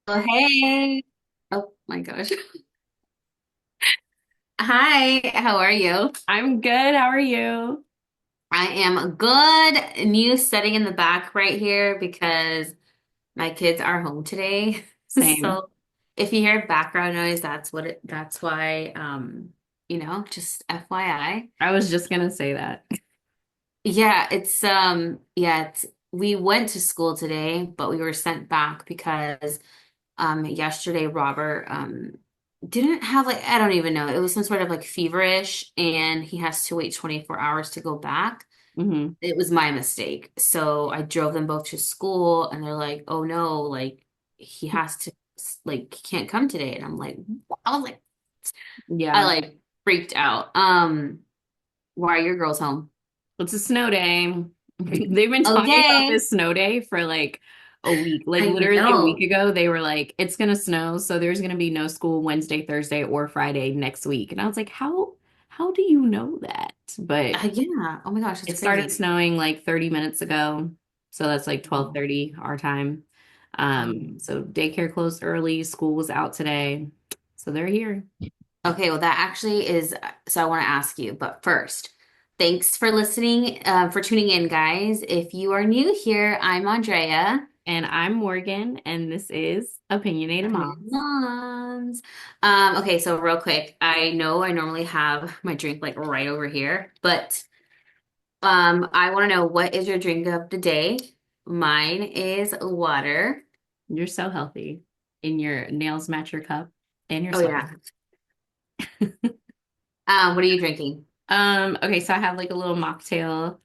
Oh, hey. Oh my gosh. Hi, how are you? I'm good. How are you? I am good. New setting in the back right here because my kids are home today. Same. So if you hear background noise, that's why just FYI. I was just gonna say that. Yeah, it's we went to school today, but we were sent back because yesterday Robert didn't have like I don't even know. It was some sort of like feverish and he has to wait 24 hours to go back. hmm It was my mistake. So I drove them both to school and they're like, "Oh no, like he has to like he can't come today." And I'm like, I was like I Yeah. like freaked out. Why are your girls home? It's a snow day. They've been Oh, talking about yay. this snow day for like a week. Like I literally a week know. ago, they were like, it's gonna snow, so there's gonna be no school Wednesday, Thursday, or Friday next week. And I was like, how do you know that? But Yeah. Oh my gosh, it's it started crazy. snowing like 30 minutes ago. So that's like Oh. 12:30 our time. Um, So daycare closed early, school was out today. So they're here. Okay, well, that actually is, so I want to ask you, but first, thanks for listening, for tuning in, guys. If you are new here, I'm Andrea, And I'm Morgan, and this is Opinionated Opinion Moms. Moms. Okay, so real quick, I know I normally have my drink like right over here, but I want to know what is your drink of the day? Mine is water. You're so healthy. In your nails match your cup and your Oh sweater. yeah. What are you drinking? Okay, so I have like a little mocktail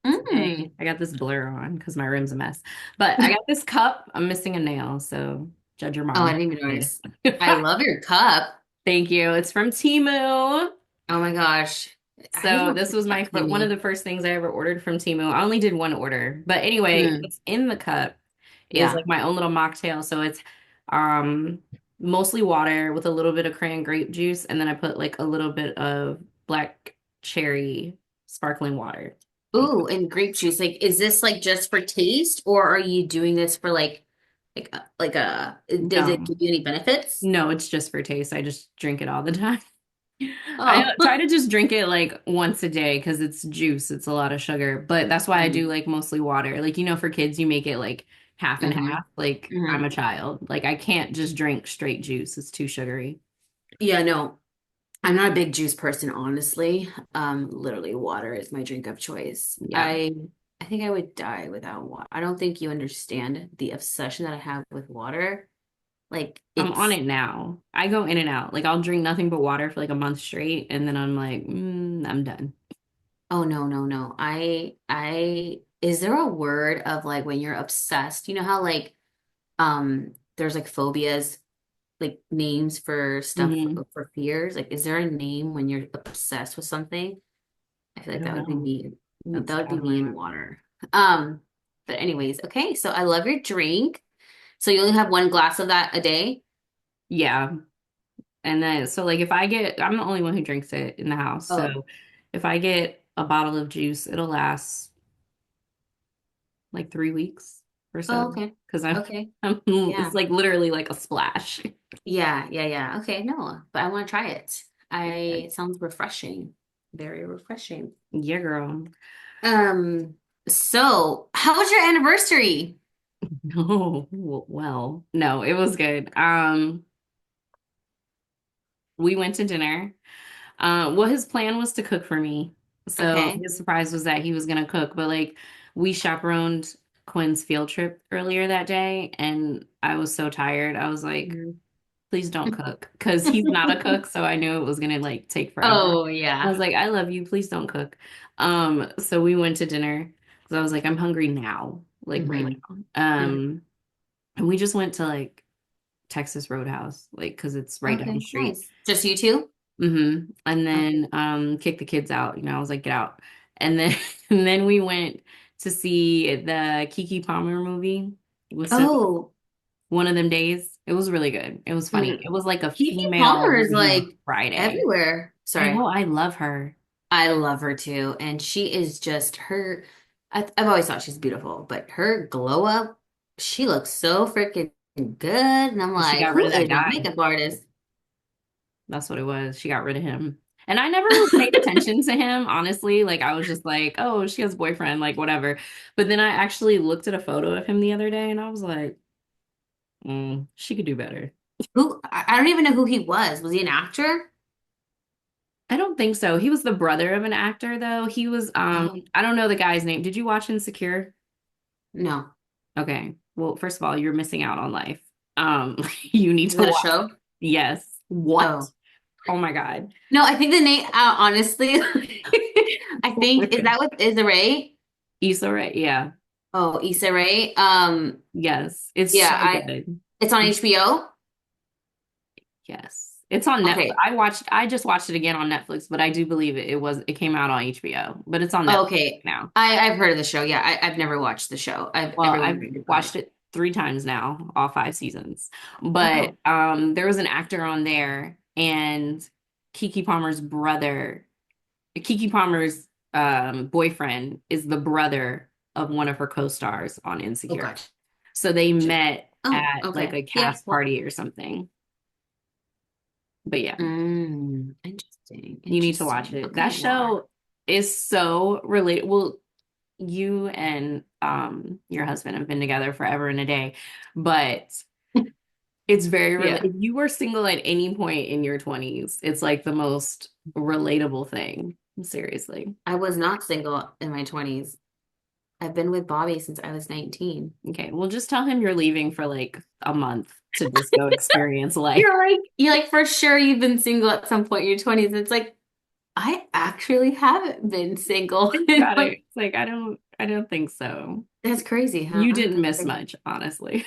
Mm. today. I got this blur on because my room's a mess. But I got this cup. I'm missing a nail, so judge your Oh, I mom. didn't even notice. I love your cup. Thank you. It's from Temu. Oh my gosh. I So don't this think was that one of Timmy. the first things I ever ordered from Temu. I only did one order, but anyway, Hmm. what's in the cup is Yeah. like my own little mocktail. So it's um mostly water with a little bit of cran grape juice, and then I put like a little bit of black cherry sparkling water. Ooh, and grape juice. Like, is this like just for taste, or are you doing this for does it No, give you any benefits? no, it's just for taste. I just drink it all the time. I Oh. try to just drink it like once a day because it's juice. It's a lot of sugar, but that's why I do Mm-hmm. like mostly water. Like, for kids, you make it like half and half. Like, I'm Hmm. a child. Like, I can't just drink straight juice. It's too sugary. Yeah, no, I'm not a big juice person, honestly. Literally, water is my drink of choice. Yeah. I think I would die without water. I don't think you understand the obsession that I have with water. Like, I'm on it's it now. I go in and out. Like, I'll drink nothing but water for like a month straight, and then I'm like, I'm done. Oh no, no, no. Is there a word of like when you're obsessed? You know how like there's like phobias, like names for stuff hmm for fears? Like is there a name when you're obsessed with something? I feel I like don't that would be know. me. It's That would out be of my me in mind. water. Um, but anyways, okay, so I love your drink. So you only have one glass of that a day? Yeah. And then, so like if I'm the only one who drinks it in the house. Oh. So if I get a bottle of juice, it'll last like 3 weeks or Oh, so. okay. Because Okay. it's Yeah. like literally like a splash. Yeah, yeah, yeah. Okay, no, but I want to try it. It sounds refreshing. Very refreshing. Yeah, girl. Um, so how was your anniversary? No, well, no, it was good. We went to dinner. Well, his plan was to cook for me. So Okay. his surprise was that he was gonna cook, but like we chaperoned Quinn's field trip earlier that day, and I was so tired. I was like, Mhm. please don't cook, because he's not a cook, so I knew it was gonna like take forever. Oh I yeah. was like, I love you, please don't cook. So we went to dinner because I was like, I'm hungry now, like right Hmm. now. Hmm. And we just went to like Texas Roadhouse, like because it's right down the Okay, street. nice. Just you two? And Okay. then kick the kids out. I was like, get out. And then and then we went to see the Kiki Palmer movie with Oh, one of them days. It was really good. It was funny. hmm. It was like a Kiki female Palmer is version of like Friday. everywhere. I know, Sorry. I love her. I love her too, and she is just I've always thought she's beautiful, but her glow up, she looks so freaking good. And I'm She like, got rid who of that is that guy. makeup artist? That's what it was. She got rid of him. And I never really paid attention to him, honestly. Like I was just like, oh, she has a boyfriend, like whatever. But then I actually looked at a photo of him the other day and I was like, she could do better. I don't even know who he was. Was he an actor? I don't think so. He was the brother of an actor though. He was Oh, I don't know the guy's name. Did you watch Insecure? no. Okay. Well, first of all, you're missing out on life. You need Is to that a watch. show? Yes. What? Oh. Oh my God. No, I think the name, honestly, I think, is that what is it Ray? Issa Rae, yeah. Oh, Issa Rae. Yes. It's Yeah, so good. it's on HBO. Yes. It's on Netflix. Okay. I just watched it again on Netflix, but I do believe it came out on HBO, but it's on Oh, Netflix okay. now. I've heard of the show. Yeah, I've never watched the show. Well, Everyone I've raved about watched it. it 3 times now, all 5 seasons. But Oh, there was an actor on there and Kiki Palmer's brother, Kiki Palmer's boyfriend is the brother of one of her co-stars on oh, Insecure. gotcha. So they met Oh, at like okay. a Yeah. cast Well, party or something. But yeah. interesting. You need to watch Interesting. it. That Okay. Well, show is so related. Well, you and your husband have been together forever and a day, but it's very yeah. if you were single at any point in your 20s, it's like the most relatable thing. Seriously. I was not single in my 20s. I've been with Bobby since I was 19. Okay, well just tell him you're leaving for like a month to just go experience life. You're like, for sure you've been single at some point in your 20s. It's like, I actually haven't been single. Think about it. It's like I don't think so. That's crazy, huh? You didn't That's miss crazy. much, honestly.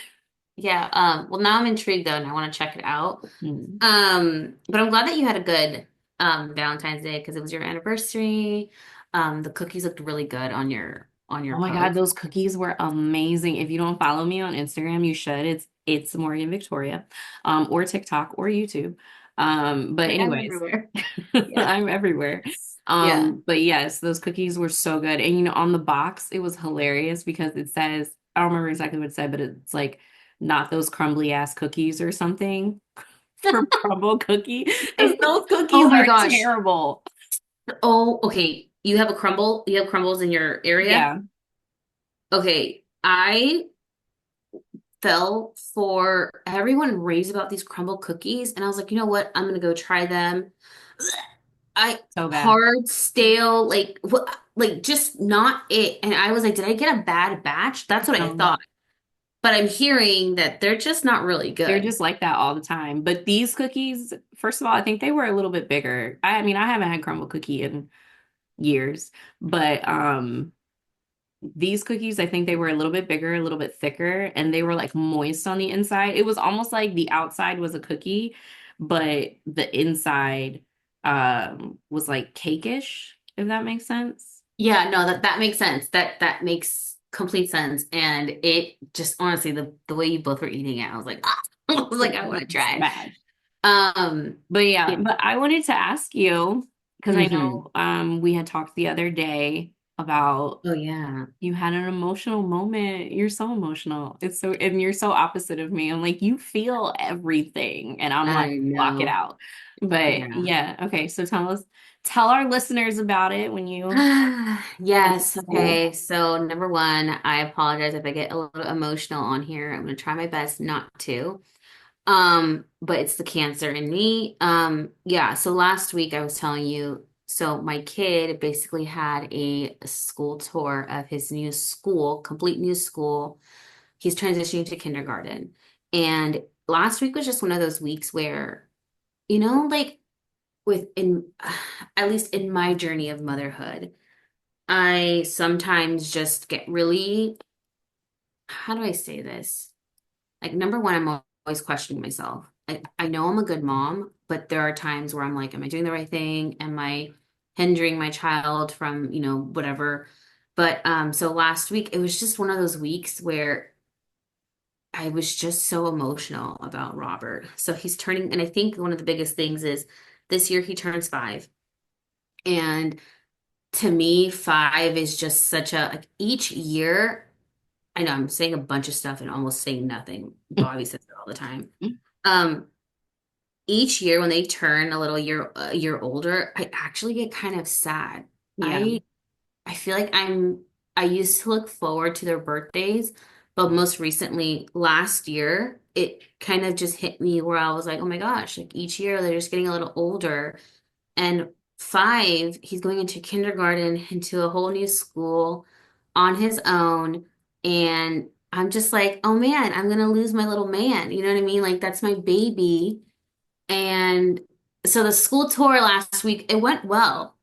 Yeah, well now I'm intrigued though and I want to check it out. Hmm. But I'm glad that you had a good Valentine's Day because it was your anniversary. The cookies looked really good on your Oh my God, post. those cookies were amazing. If you don't follow me on Instagram, you should. It's Morgan Victoria, or TikTok or YouTube. But I'm anyways, everywhere. Yeah. I'm everywhere. Yeah. But yes, those cookies were so good. And on the box, it was hilarious because it says, I don't remember exactly what it said, but it's like not those crumbly ass cookies or something for crumble cookie. Because those Oh cookies my are gosh. terrible. Oh, okay. You have a crumble? You have crumbles in your area? Yeah, Okay. I fell for everyone raves about these crumble cookies, and I was like, you know what? I'm gonna go try them. I so bad. hard, stale, like what, like just not it. And I was like, did I get a bad batch? That's what I No. thought. But I'm hearing that they're just not really They're good. just like that all the time. But these cookies, first of all, I think they were a little bit bigger. I mean, I haven't had crumble cookie in years, but these cookies, I think they were a little bit bigger, a little bit thicker, and they were like moist on the inside. It was almost like the outside was a cookie, but the inside was like cakeish, if that makes sense. Yeah, no, that makes sense. That makes complete sense. And it just honestly, the way you both were eating it, I was like, ah, I was like, I want to It's try. bad. But yeah, Yeah. but I wanted to ask you because I Hmm. know we had talked the other day about Oh yeah. you had an emotional moment. You're so emotional. And you're so opposite of me. I'm like, you feel everything. And I'm like, I block it know. out. But Yeah. yeah, okay. So tell our listeners about it when you Yes. school. Okay. So number one, I apologize if I get a little emotional on here. I'm gonna try my best not to. But it's the cancer in me. Yeah. So last week I was telling you, so my kid basically had a school tour of his new school, complete new school. He's transitioning to kindergarten. And last week was just one of those weeks where, like within, at least in my journey of motherhood, I sometimes just get really, how do I say this? Like, number one, I'm always questioning myself. I know I'm a good mom, but there are times where I'm like, am I doing the right thing? Am I hindering my child from, whatever? But so last week, it was just one of those weeks where I was just so emotional about Robert. So he's turning, and I think one of the biggest things is this year he turns 5. And to me, 5 is just such a, like, each year. I know I'm saying a bunch of stuff and almost saying nothing. Bobby says it all the time. Um, each year when they turn a year older, I actually get kind of sad. Yeah, I feel like I used to look forward to their birthdays, but most recently last year, it kind of just hit me where I was like, oh my gosh, like each year they're just getting a little older. And 5, he's going into kindergarten, into a whole new school on his own. And I'm just like, oh man, I'm gonna lose my little man. You know what I mean? Like that's my baby. And so the school tour last week, it went well.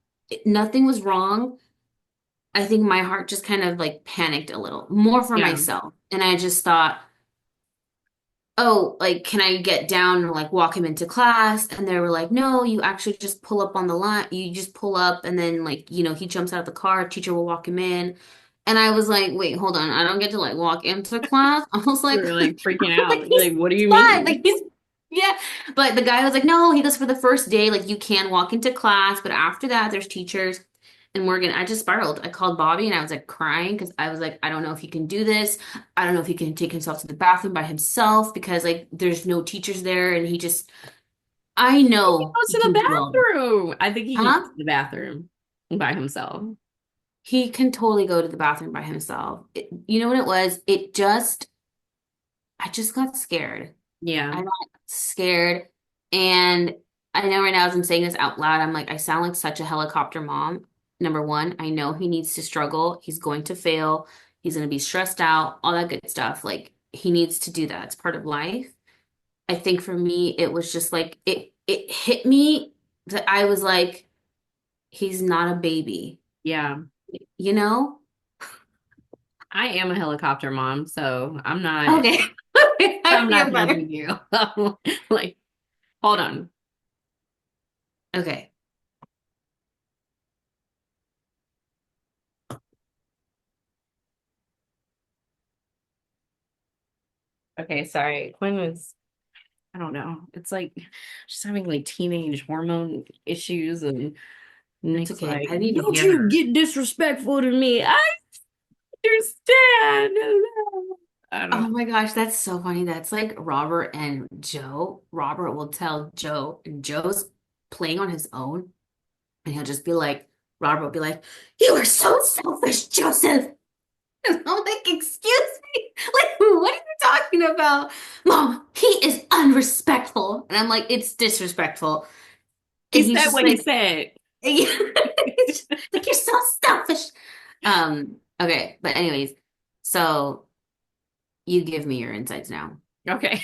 Nothing was wrong. I think my heart just kind of like panicked a little, more for yeah. myself. And I just thought, oh, like, can I get down and like walk him into class? And they were like, no, you actually just pull up on the line. You just pull up and then like, he jumps out of the car, teacher will walk him in. And I was like, wait, hold on. I don't get to like walk into class. I was We like, were like freaking like out. he's Like, what do you 5. mean? Like yeah. But the guy was like, no, he goes for the first day. Like you can walk into class, but after that, there's teachers. And Morgan, I just spiraled. I called Bobby and I was like crying because I was like, I don't know if he can do this. I don't know if he can take himself to the bathroom by himself because like there's no teachers there and I He know goes he to the can do all this. bathroom. I think he can go to Huh? the bathroom by himself. He can totally go to the bathroom by himself. You know what it was? I just got scared. Yeah. I got scared. And I know right now, as I'm saying this out loud, I'm like, I sound like such a helicopter mom. Number one, I know he needs to struggle. He's going to fail. He's going to be stressed out, all that good stuff. Like, he needs to do that. It's part of life. I think for me, it was just like, it hit me that I was like, he's not a baby, Yeah. you know? I am a helicopter mom, so Okay. I I'm not feel better. judging you. Like, hold on. Okay. Okay, sorry. Quinn was, I don't know. It's like she's having like teenage hormone issues, and It's Nick's okay. like, I didn't even don't hear you her. get disrespectful to me. I understand. I Oh don't my gosh, that's so funny. That's like Robert and Joe. Robert will tell Joe, and Joe's playing on his own, and he'll just be like, Robert will be like, "You are so selfish, Joseph." And I'm like, "Excuse me? Like, what are you talking about? Mom, he is unrespectful." And I'm like, "It's disrespectful." He And he's said just what he like, said. he's just like, "You're so selfish." Okay, but anyways, so you give me your insights now. Okay.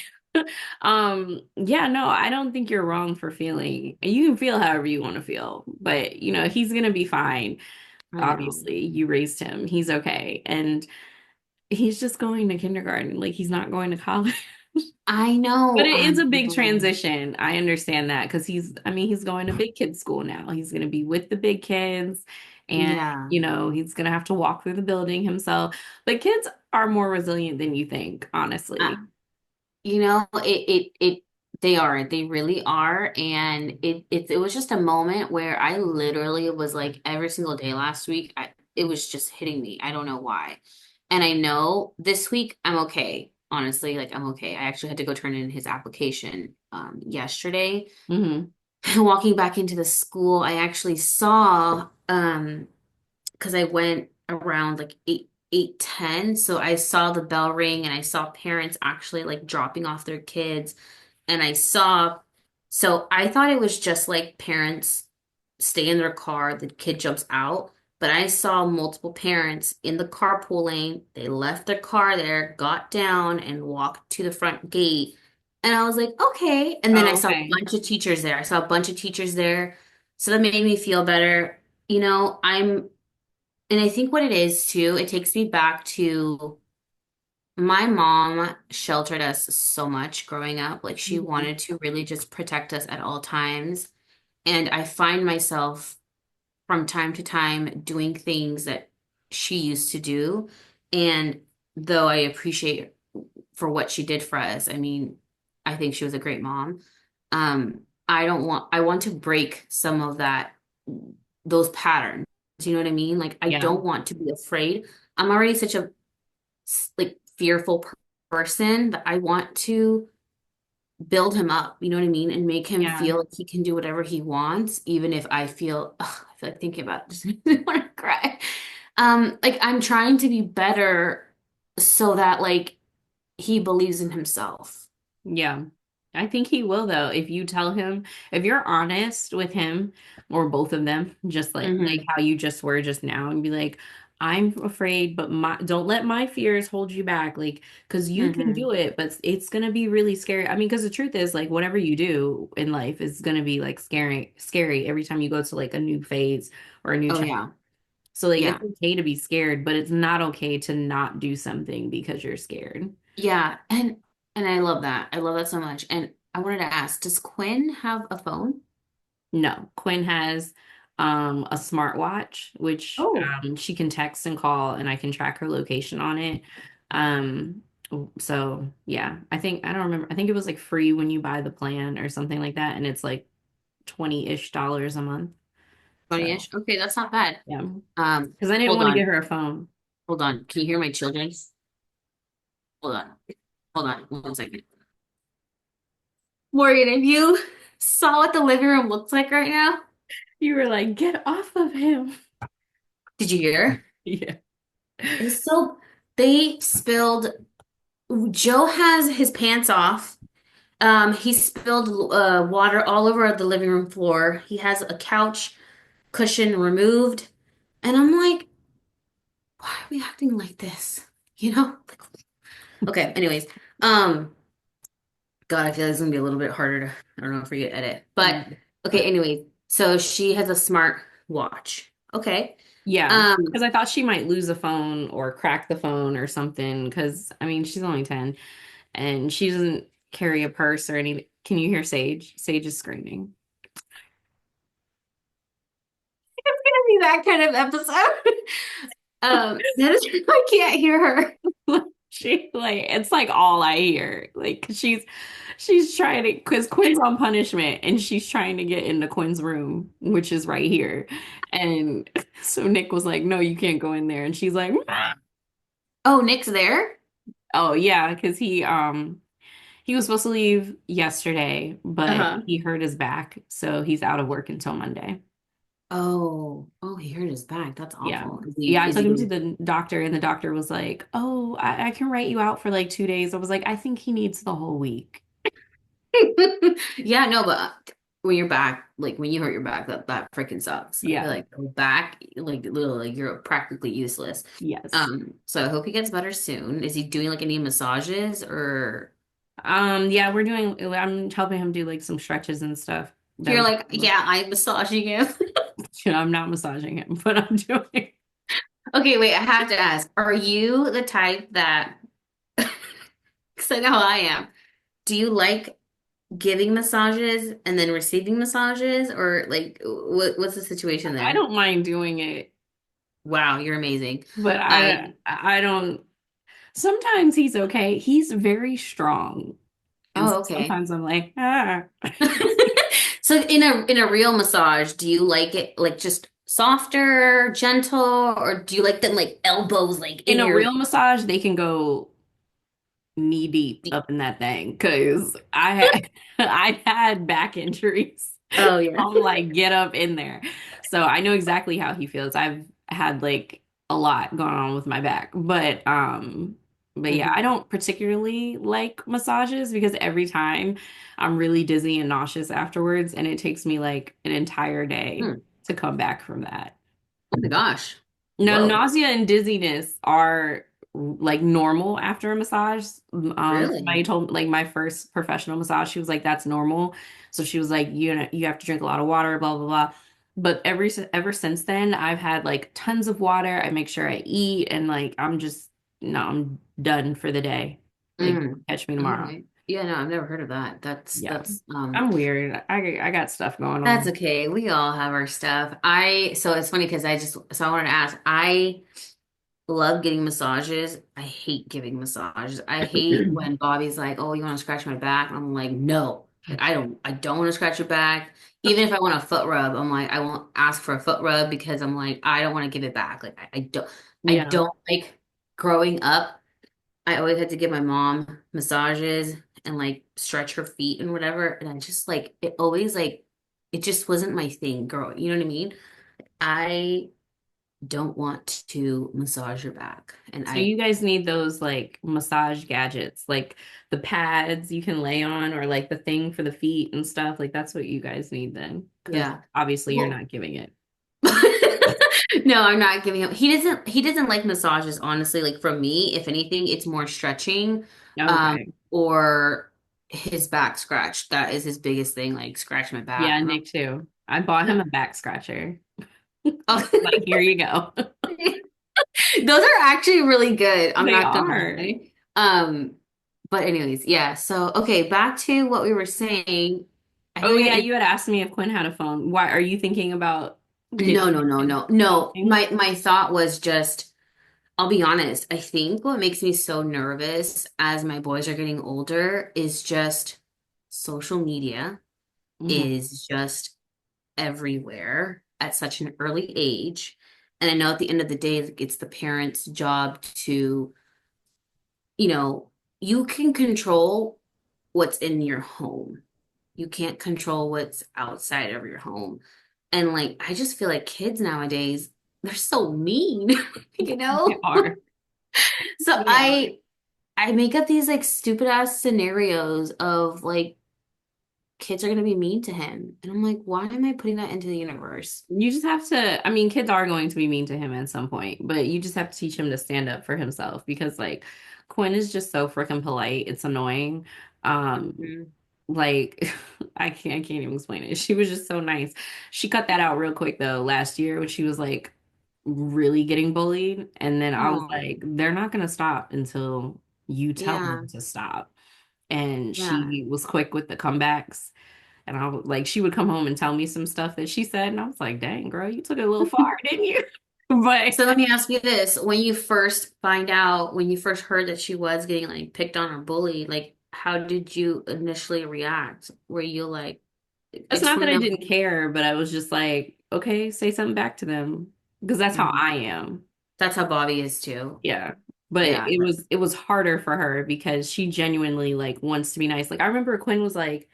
Yeah, no, I don't think you're wrong for feeling. You can feel however you want to feel, but he's gonna be fine. I know. Obviously, you raised him. He's okay. And he's just going to kindergarten. Like he's not going to college. I But know. it I is a big know. transition. I understand that because he's going to big kids school now. He's going to be with the big kids and, Yeah. he's going to have to walk through the building himself. But kids are more resilient than you think, honestly. Uh, they are. They really are. And it was just a moment where I literally was like every single day last week, it was just hitting me. I don't know why. And I know this week I'm okay. Honestly, like I'm okay. I actually had to go turn in his application yesterday. Hmm. Walking back into the school, I actually saw because I went around like 8:10. So I saw the bell ring and I saw parents actually like dropping off their kids. And so I thought it was just like parents stay in their car, the kid jumps out. But I saw multiple parents in the carpool lane. They left their car there, got down, and walked to the front gate. And I was like, okay. And then I Oh, saw a okay. bunch of teachers there. I saw a bunch of teachers there. So that made me feel better. And I think what it is too, it takes me back to my mom sheltered us so much growing up. Like she Mhm. wanted to really just protect us at all times. And I find myself from time to time doing things that she used to do. And though I appreciate for what she did for us, I mean, I think she was a great mom. I want to break some of those patterns. Do you know what I mean? Like, I Yeah. don't want to be afraid. I'm already such a like fearful person that I want to build him up, you know what I mean? And make him Yeah. feel like he can do whatever he wants, even if I feel, ugh, I feel like thinking about it just makes me want to cry. Like I'm trying to be better so that like he believes in himself. Yeah. I think he will though. If you tell him, if you're honest with him or both of them, just like Hmm. how you just were just now, and be like, I'm afraid, but my don't let my fears hold you back. Like, because you can Hmm. do it, but it's gonna be really scary. I mean, because the truth is, like, whatever you do in life is gonna be like scary every time you go to like a new phase or a new Oh chapter. yeah. So like Yeah. it's okay to be scared, but it's not okay to not do something because you're scared. Yeah. And I love that. I love that so much. And I wanted to ask, does Quinn have a phone? No, Quinn has a smartwatch, which Oh, she can text and call, and I can track her location on it. Um, so yeah, I don't remember. I think it was like free when you buy the plan or something like that, and it's like 20-ish dollars a month. So 20-ish. Okay, that's not bad. yeah, because I didn't Hold want to get on. her a phone. Hold on. Can you hear my children? Hold on. Hold on. 1 second. Morgan, if you saw what the living room looks like right now, You were like, get off of him. did you hear? Yeah. It's so they spilled. Joe has his pants off. He spilled water all over the living room floor. He has a couch cushion removed, and I'm like, why are we acting like this? You know? Okay. Anyways, um, God, I feel like it's gonna be a little bit harder to, I don't know, for you to edit. But okay. Anyway, so she has a smart watch. Okay. Yeah, because Um, I thought she might lose a phone or crack the phone or something. Because I mean, she's only 10 and she doesn't carry a purse or any. Can you hear Sage? Sage is screaming. be that kind of episode. That is, I can't hear her. She like it's like all I hear. Like she's trying to because Quinn's on punishment and she's trying to get into Quinn's room, which is right here. And so Nick was like, "No, you can't go in there." And she's like, "Ah." Oh, Nick's there? "Oh yeah," because he was supposed to leave yesterday, but Uh-huh. he hurt his back, so he's out of work until Monday. Oh, he hurt his back. That's Yeah. awful. Yeah, I Is took him to he? the doctor, and the doctor was like, "Oh, I can write you out for like 2 days." I was like, "I think he needs the whole week." Yeah, no, but when you're back, like when you hurt your back, that freaking sucks. I feel Yeah. like back, like literally, like you're practically useless. Yes. So I hope he gets better soon. Is he doing like any massages or Yeah, I'm helping him do like some stretches and stuff that you're like, yeah, I'm massaging him. I'm not massaging him, but I'm doing. Okay, wait, I have to ask, are you the type that, because I know how I am, do you like giving massages and then receiving massages, or like what's the situation I there? don't mind doing it, Wow, you're amazing. but I I don't sometimes he's okay. He's very strong. And so Oh, okay. sometimes I'm like, ah. So in a real massage, do you like it like just softer, gentle, or do you like them like elbows like In in a your real massage, they can go knee deep up in that thing because I had back injuries. Oh yeah. I'm like, get up in there. So I know exactly how he feels. I've had like a lot going on with my back. But yeah, I Hmm. don't particularly like massages because every time I'm really dizzy and nauseous afterwards, and it takes me like an entire day Hmm. to come back from that. Oh my gosh. Now, Whoa. nausea and dizziness are like normal after a massage. Really? Somebody told like my first professional massage, she was like, "That's normal." So she was like, "You know, you have to drink a lot of water, blah blah blah." But ever since then, I've had like tons of water. I make sure I eat, and like I'm just no, I'm done for the day. Like Mm. catch me tomorrow. Okay. Yeah, no, I've never heard of that. That's Yeah, that's I'm weird. I got stuff going that's on. okay. We all have our stuff. So it's funny because I wanted to ask, I love getting massages. I hate giving massages. I hate when Bobby's like, "Oh, you want to scratch my back?" And I'm like, "No. Like I don't want to scratch your back. Even if I want a foot rub, I'm like, I won't ask for a foot rub because I'm like, I don't want to give it back. Like I don't I Yeah. don't like growing up. I always had to give my mom massages and like stretch her feet and whatever. And I just like it always like it just wasn't my thing, girl. You know what I mean? I don't want to massage your back. And So I, you guys need those like massage gadgets, like the pads you can lay on or like the thing for the feet and stuff. Like that's what you guys need then. Because yeah. obviously you're Well, not giving it. no, I'm not giving him. He doesn't like massages, honestly. Like from me, if anything, it's more stretching, um, Okay. or his back scratch. That is his biggest thing, like scratch my back. Yeah, And Nick too. I bought him a back scratcher. oh, Like, here you go. those are actually really good. I'm They not gonna are. lie. But anyways, yeah. So okay, back to what we were saying. I Oh feel yeah, like you had asked me if Quinn had a phone. Why are you thinking about no, getting no, no, him no, no. something? My thought was just, I'll be honest. I think what makes me so nervous as my boys are getting older is just social media Hmm. is just everywhere at such an early age. And I know at the end of the day, like, it's the parents' job to, you know, you can control what's in your home. You can't control what's outside of your home. And like, I just feel like kids nowadays, they're so mean, you They know? are. So They are. I make up these like stupid ass scenarios of like kids are gonna be mean to him. And I'm like, why am I putting that into the universe? You just have to, I mean, kids are going to be mean to him at some point, but you just have to teach him to stand up for himself because like Quinn is just so freaking polite. It's annoying. Um, Mhm. like I can't even explain it. She was just so nice. She cut that out real quick though last year when she was like really getting bullied. And then I was Oh, like, they're not gonna stop until you tell yeah, them to stop. And yeah. she was quick with the comebacks. And I was like, she would come home and tell me some stuff that she said, and I was like, dang, girl, you took it a little far, didn't you? But So let me ask you this. When you first heard that she was getting like picked on or bullied, like how did you initially react? Were you like, it's it's not that from I no. didn't care, but I was just like, okay, say something back to them. Because that's how Mhm. I am. That's how Bobby is too. Yeah. But Yeah. it was harder for her because she genuinely like wants to be nice. Like I remember Quinn was like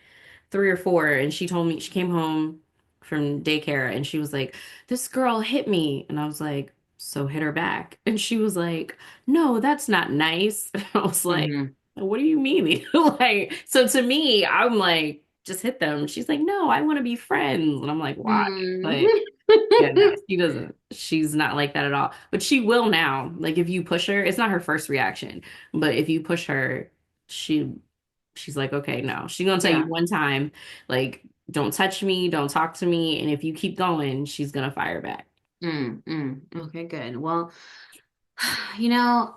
3 or 4, and she told me she came home from daycare and she was like, "This girl hit me," and I was like, "So hit her back," and she was like, "No, that's not nice." I was like, Hmm. "What do you mean?" Like, so to me, I'm like, "Just hit them." She's like, "No, I want to be friends," and I'm like, "Why?" Hmm. But yeah, no, she doesn't. She's not like that at all. But she will now. Like if you push her, it's not her first reaction, but if you push her, she she's like, okay, no. She's gonna tell you Yeah. one time, like, don't touch me, don't talk to me, and if you keep going, she's gonna fire back. Okay, good. Well, you know,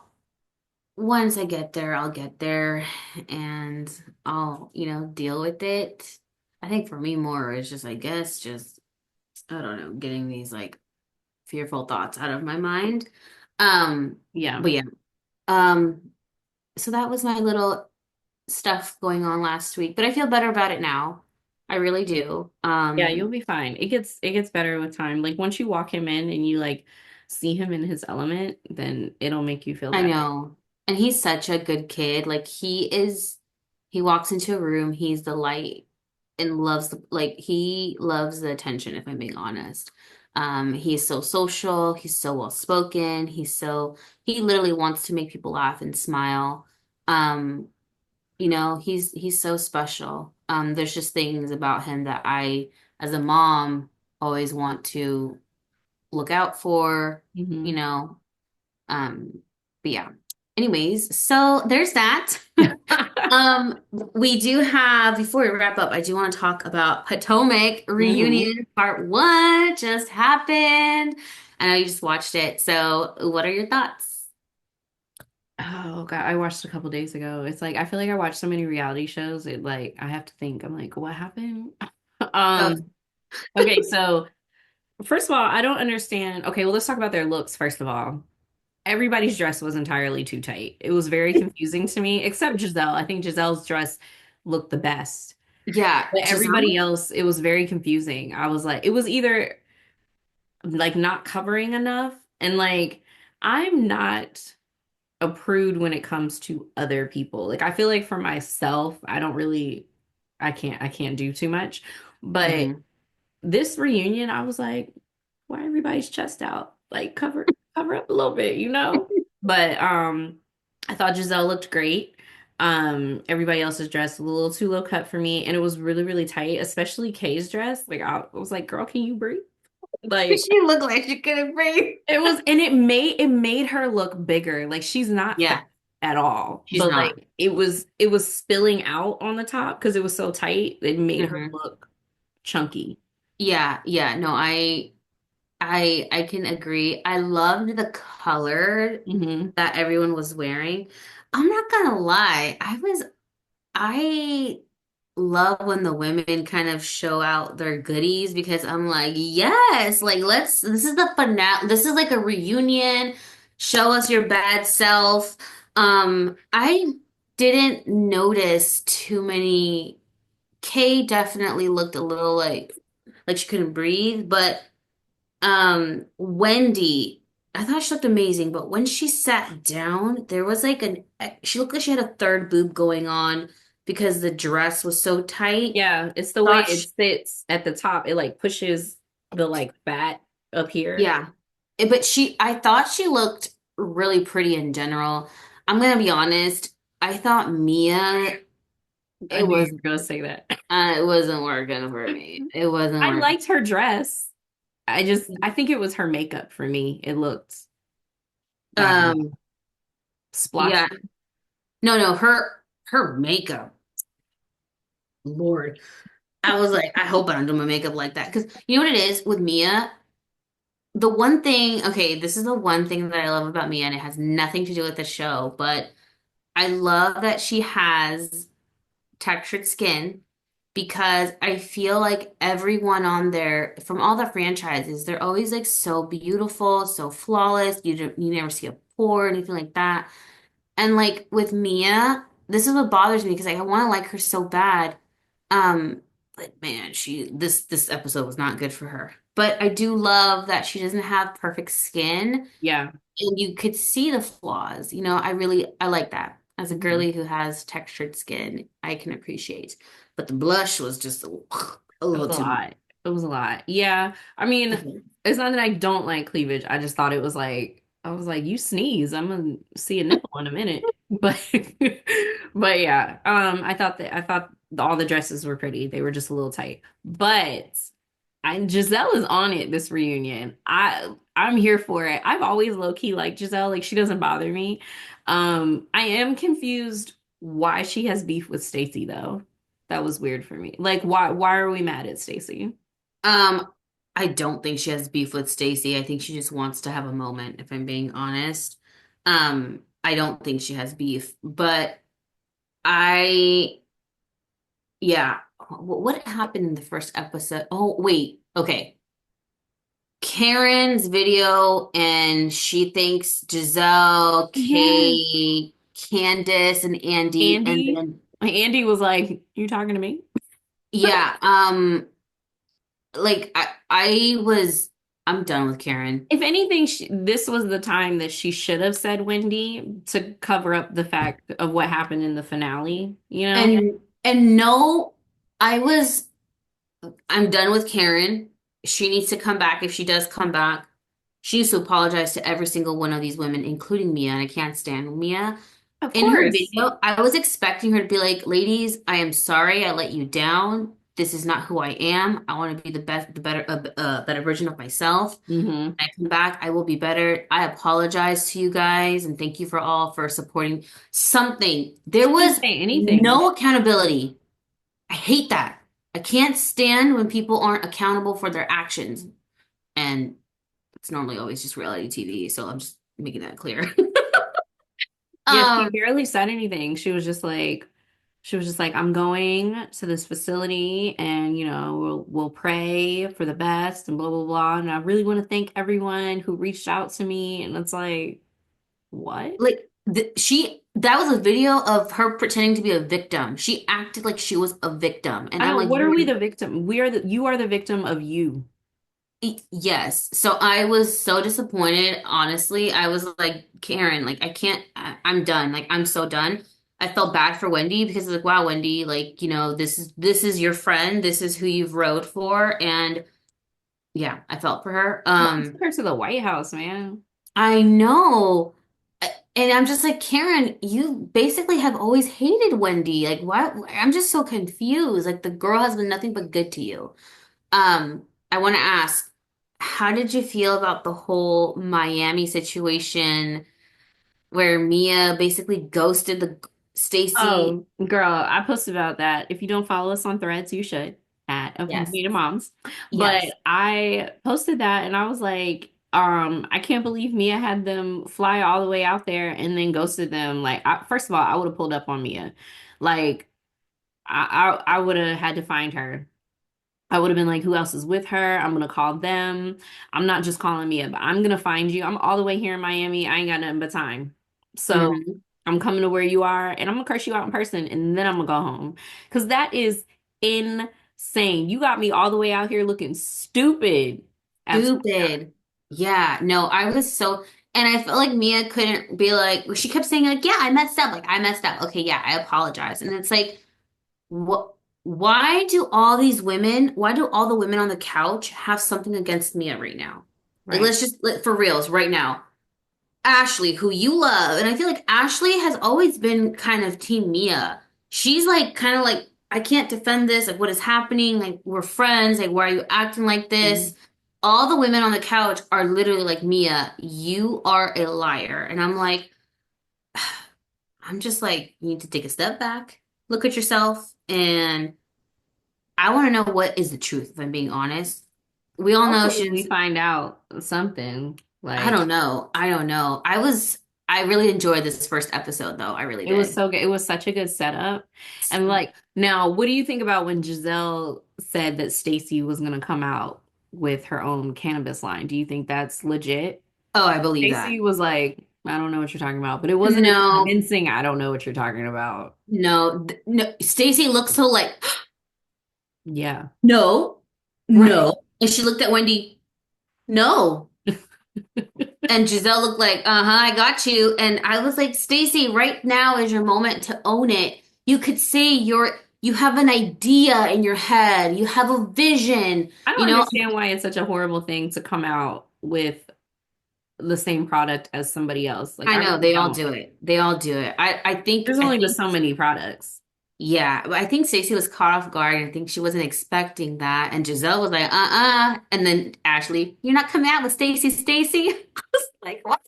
once I get there, I'll get there and I'll, deal with it. I think for me more is just, I guess, just, I don't know, getting these like fearful thoughts out of my mind. Yeah. But yeah. Um, so that was my little stuff going on last week, but I feel better about it now. I really do. Yeah, you'll be fine. It gets better with time. Like once you walk him in and you like see him in his element, then it'll make you feel I better. know. And he's such a good kid. Like he walks into a room, he's the light and he loves the attention, if I'm being honest. He's so social, he's so well spoken, he literally wants to make people laugh and smile. Um, he's so special. There's just things about him that I, as a mom, always want to look out for, you Hmm. know. Um, but yeah. Anyways, so there's that. We do have, before we wrap up, I do want to talk about Potomac Hmm. Reunion Part 1 just happened. I know you just watched it. So what are your thoughts? Oh God, I watched a couple days ago. It's like I feel like I watched so many reality shows. It like I have to think. I'm like, what happened? Oh, Um, okay, so first of all, I don't understand. Okay, well, let's talk about their looks first of all. Everybody's dress was entirely too tight. It was very confusing to me, except Giselle. I think Giselle's dress looked the best. yeah, But everybody Giselle. else, it was very confusing. I was like, it was either like not covering enough, and like I'm not. a prude when it comes to other people. Like I feel like for myself, I don't really I can't do too much. But Hmm. this reunion, I was like, why everybody's chest out? Like cover up a little bit, you know? But I thought Giselle looked great. Everybody else's dress was a little too low cut for me, and it was really, really tight, especially Kay's dress. Like I was like, girl, can you breathe? Like She looked like she couldn't breathe. it was, and it made her look bigger. Like she's not fat Yeah, at all, she's but not. like it was spilling out on the top because it was so tight. It made her Hmm. look chunky. Yeah, yeah. No, I can agree. I loved the color Hmm. that everyone was wearing. I'm not gonna lie. I love when the women kind of show out their goodies because I'm like, yes, like this is the finale. This is like a reunion. Show us your bad self. I didn't notice too many. Kay definitely looked a little like she couldn't breathe, but Wendy, I thought she looked amazing, but when she sat down, there was like she looked like she had a third boob going on because the dress was so tight. Yeah, it's the way Thought it she, sits at the top. It like pushes the like fat up here. yeah. But I thought she looked really pretty in general. I'm gonna be honest. I thought Mia, I it knew you was, were gonna say that. it wasn't working for me. It wasn't I working. liked her dress. I think it was her makeup for me. It looked, I don't know, Um, yeah. splotchy. No, no, her makeup, Lord. I was like, I hope I don't do my makeup like that. Because you know what it is with Mia? The one thing, okay, this is the one thing that I love about Mia, and it has nothing to do with the show, but I love that she has textured skin because I feel like everyone on there, from all the franchises, they're always like so beautiful, so flawless. You never see a pore or anything like that. And like with Mia, this is what bothers me because like, I want to like her so bad. But man, this episode was not good for her. But I do love that she doesn't have perfect skin Yeah. and you could see the flaws. I like that. As a Mhm. girly who has textured skin, I can appreciate. But the blush was just a It little was a too much. lot. It was a lot. Yeah. I mean, it's not that I don't like cleavage. I just thought it was like, I was like, you sneeze, I'm gonna see a nipple in a minute. But but yeah, I thought all the dresses were pretty. They were just a little tight. But Giselle is on it this reunion. I'm here for it. I've always low key liked Giselle. Like she doesn't bother me. I am confused why she has beef with Stacey though. That was weird for me. Like why are we mad at Stacey? Um, I don't think she has beef with Stacey. I think she just wants to have a moment, if I'm being honest. I don't think she has beef, but I, yeah. What happened in the first episode? Oh, wait. Okay. Karen's video, and she thinks Giselle, Yes. Kay, Candace, and Andy, and Andy. then Andy was like, "You talking to me?" yeah, like I'm done with Karen. If anything, this was the time that she should have said Wendy to cover up the fact of what happened in the finale, you know? And no, I was I'm done with Karen. She needs to come back if she does come back. She needs to apologize to every single one of these women, including Mia, and I can't stand Mia. Of In her course. video, I was expecting her to be like, ladies, I am sorry I let you down. This is not who I am. I want to be the best, better version of myself. Hmm. When I come back, I will be better. I apologize to you guys and thank you for all for supporting something. There She didn't was say anything. no accountability. I hate that. I can't stand when people aren't accountable for their actions. And it's normally always just reality TV, so I'm just making that clear. Yeah, she Um, barely said anything. She was just like, I'm going to this facility and, we'll pray for the best and blah, blah, blah. And I really want to thank everyone who reached out to me. And it's like, what? like that was a video of her pretending to be a victim. She acted like she was a victim, and I I'm don't, like, what are we the victim? You are the victim of you. Yes. So I was so disappointed, honestly. I was like, Karen, like I can't I'm done. Like I'm so done. I felt bad for Wendy because like, wow, Wendy, like, this is your friend. This is who you've rode for. And yeah, I felt for her. Well, I took her to the White House, man. I know. And I'm just like, Karen, you basically have always hated Wendy. Like, what? I'm just so confused. Like the girl has been nothing but good to you. I want to ask, how did you feel about the whole Miami situation where Mia basically ghosted the Stacy? Oh, girl, I posted about that. If you don't follow us on Threads, you should at Yes, Opinionated Moms. But yes. I posted that and I was like, I can't believe Mia had them fly all the way out there and then ghosted them. Like, first of all, I would have pulled up on Mia. Like, I would have had to find her. I would have been like, who else is with her? I'm gonna call them. I'm not just calling Mia, but I'm gonna find you. I'm all the way here in Miami. I ain't got nothing but time. So Hmm. I'm coming to where you are and I'm gonna curse you out in person and then I'm gonna go home. Cause that is insane. You got me all the way out here looking stupid. Absolutely Stupid. Yeah, no, I was so, and I felt like Mia couldn't be like, she kept saying like, yeah, I messed up. Like, I messed up. Okay, yeah, I apologize. And it's like, what? Why do all the women on the couch have something against Mia right now? not. Like, Right. let's just, like, for reals, right now. Ashley, who you love, and I feel like Ashley has always been kind of Team Mia. She's like, kind of like, I can't defend this. Like, what is happening? Like, we're friends. Like, why are you acting like Mhm. this? All the women on the couch are literally like, Mia, you are a liar. And I'm like, I'm just like, you need to take a step back, look at yourself, and I want to know what is the truth, if I'm being honest. We all know Hopefully we she's, find out something. I Like don't know. I don't know. I really enjoyed this first episode, though. I really it was did. so good. It was such a good setup. And like now, what do you think about when Giselle said that Stacy was gonna come out with her own cannabis line? Do you think that's legit? Oh, I believe Stacy that. was like, I don't know what you're talking about, but it wasn't as No, convincing. I don't know what you're talking about. no. Stacy looked so like, Yeah. no, Right. no. And she looked at Wendy, no. And Giselle looked like, uh-huh, I got you. And I was like, Stacy, right now is your moment to own it. You could say you have an idea in your head. You have a vision. I don't You know, understand why it's such a horrible thing to come out with the same product as somebody else. Like I I know really they all don't. do it. They all do it. There's I only but think so many products. Yeah, but I think Stacey was caught off guard. I think she wasn't expecting that. And Giselle was like, uh-uh. And then Ashley, you're not coming out with Stacey, Stacey. I was like, what?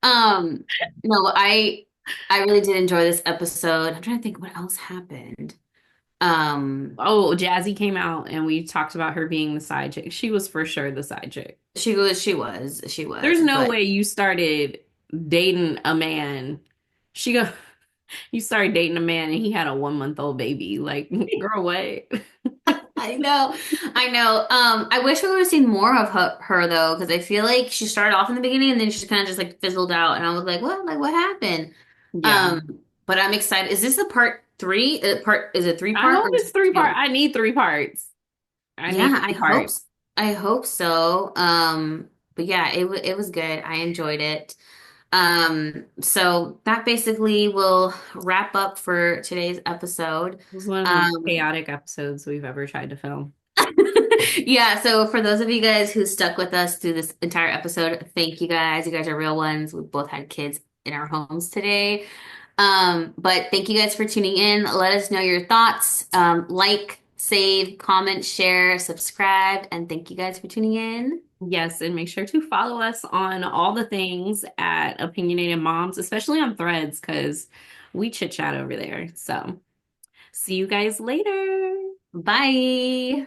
Um, no, I really did enjoy this episode. I'm trying to think what else happened. Um, Oh, Jazzy came out and we talked about her being the side chick. She was for sure the side chick. she There's was, no but way you started dating a man. She go, you started dating a man and he had a 1 month old baby. Like, girl, what? I know, I know. I wish we would have seen more of her though, because I feel like she started off in the beginning and then she kind of just like fizzled out, and I was like, what? Like, what happened? Yeah. Um, but I'm excited. Is this a part three? Is it three I part hope or it's just three part. two? I need 3 parts. I need Yeah, three parts. I hope so. But yeah, it was good. I enjoyed it. So that basically will wrap up for today's episode. It was one of the most Um, chaotic episodes we've ever tried to film. Yeah, so for those of you guys who stuck with us through this entire episode, thank you guys. You guys are real ones. We both had kids in our homes today. But thank you guys for tuning in. Let us know your thoughts. Like, save, comment, share, subscribe, and thank you guys for tuning in. Yes, and make sure to follow us on all the things at Opinionated Moms, especially on Threads, because we chit chat over there. So, see you guys later. Bye.